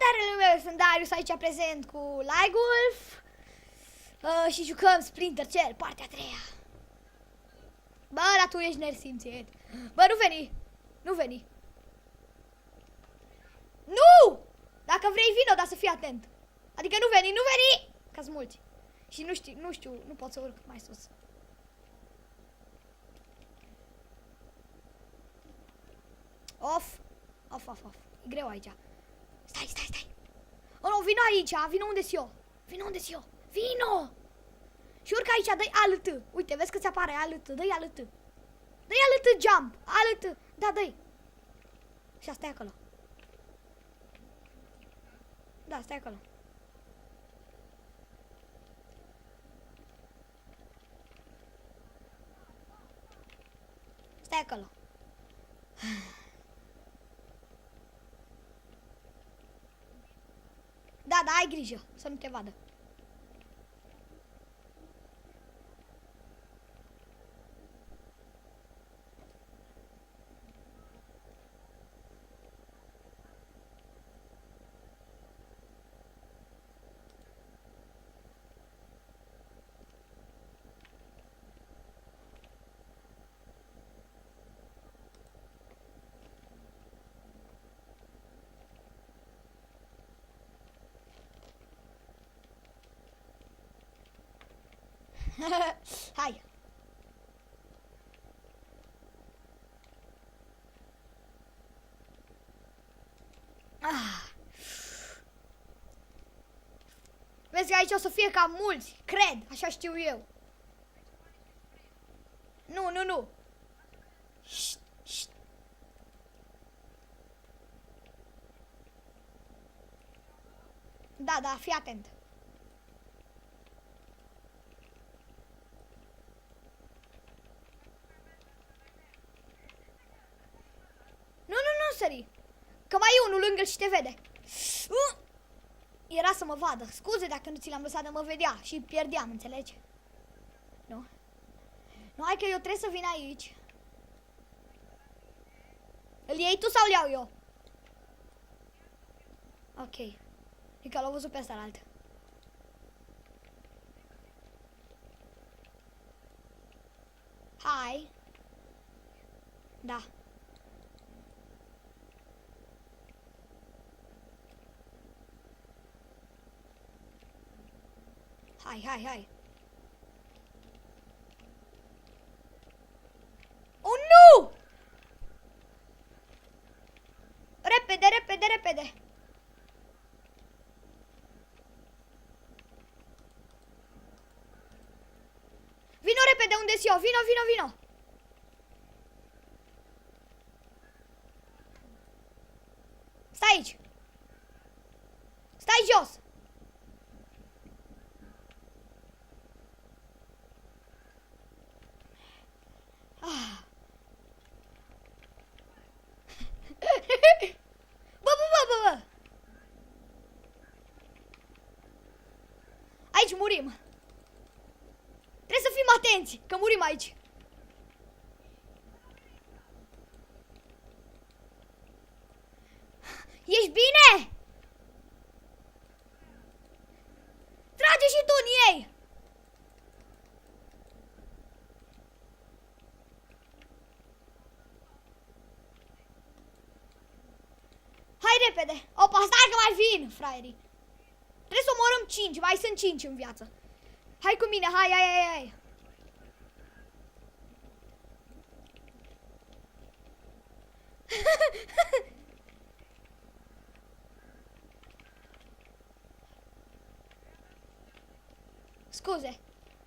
Salutare lume, sunt Darius aici prezent cu Ligolf și jucăm Splinter Cell, partea a treia. Bă, dar tu ești nesimțit. Bă, nu veni, nu veni. Nu! Dacă vrei vino, dar să fii atent. Adică nu veni, nu veni! Că-s mulți. Și nu știu, nu pot să urc mai sus. Off. E greu aici. Stai. Oh, nu, vino aici, vino unde-s eu. Vino! Și urcă aici, dă-i ALT. Uite, vezi că ți apare ALT, dă-i ALT. Dă-i ALT jump, ALT. Da, dă-i. Și stai acolo. Da, stai acolo. Stai acolo. Da, ai grijă să nu te vadă. Hai. Vezi că aici o să fie cam mulți, cred, așa știu eu. Nu. Șt. Da, fii atent. Nu sări. Că mai e unul lângă și te vede. Era să mă vadă. Scuze dacă nu ți l-am lăsat de mă vedea și pierdeam, înțelegi? Nu, hai că eu trebuie să vin aici. Îl iei tu sau îl iau eu? Ok. E că l-au văzut pe ăsta la altă. Hai. Da. Hai. Oh, nu! Repede. Vino repede unde-s eu, vino. Stai aici. Stai jos. Bă. Aici murim. Trebuie să fim atenți, că murim aici. Ești bine? Trage și tu în ei. Hai repede. Opa, stai că mai vin, fraierii. Trebuie să omorâm 5, mai sunt 5 în viață. Hai cu mine, hai. Scuze.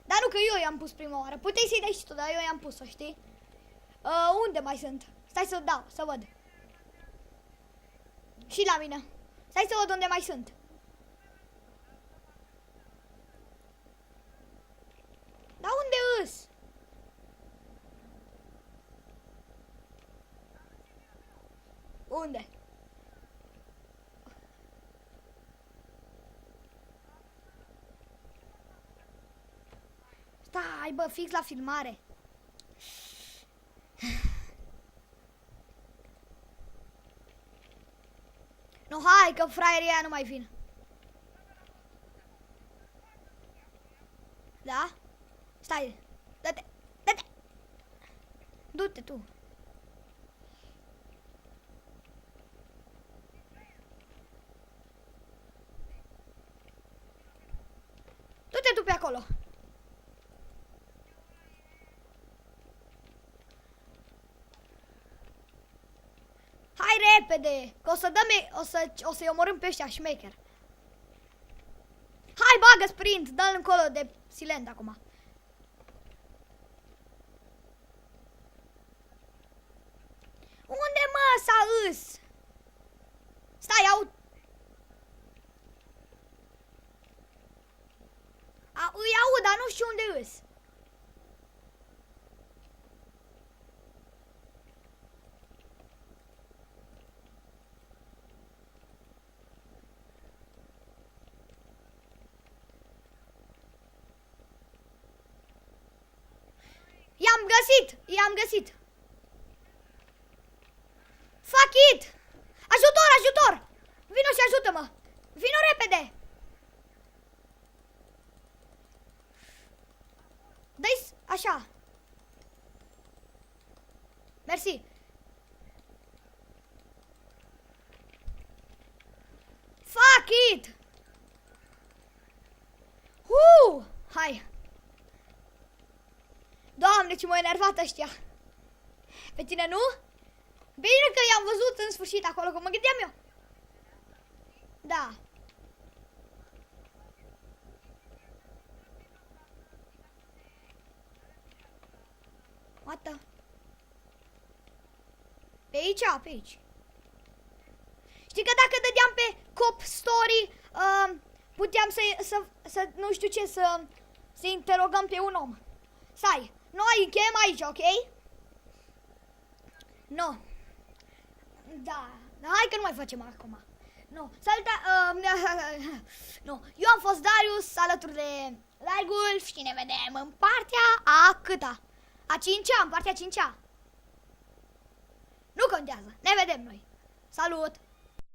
Dar nu că eu i-am pus prima oară. Puteai să-i dai și tu, dar eu i-am pus-o, știi? Unde mai sunt? Stai să dau, să văd. Și la mine. Stai să văd unde mai sunt. Dar unde îs? Unde? Stai, bă, fix la filmare. No, hai că fraierii aia nu mai vin. Da? Stai. Dă-te. Dă-te. Du-te tu. Du-te tu pe acolo. Hai repede, că o să-i omorâm pe ăștia șmecher. Hai, bagă sprint, dă-l încolo de silent acum. Unde mă s-a îs? Stai, îi aud, dar nu știu unde îs. I-am găsit. Fuck it! Ajutor! Vino și ajută-mă! Vino repede! Dă-i așa. Mersi. Fuck it! Hai. Doamne, ce m-a enervat ăștia. Pe tine nu? Bine că i-am văzut în sfârșit acolo, că mă gândeam eu. Da. What the? Pe aici. Știi că dacă dădeam pe Cop Story, puteam să nu știu ce, să interogăm pe un om. Stai, noi încheiem aici, ok? No. Da, hai că nu mai facem acum. No, no. Eu am fost Darius, alături de Largulf și ne vedem în partea a câta? A 5-a, în partea 5-a. Nu contează, ne vedem noi. Salut!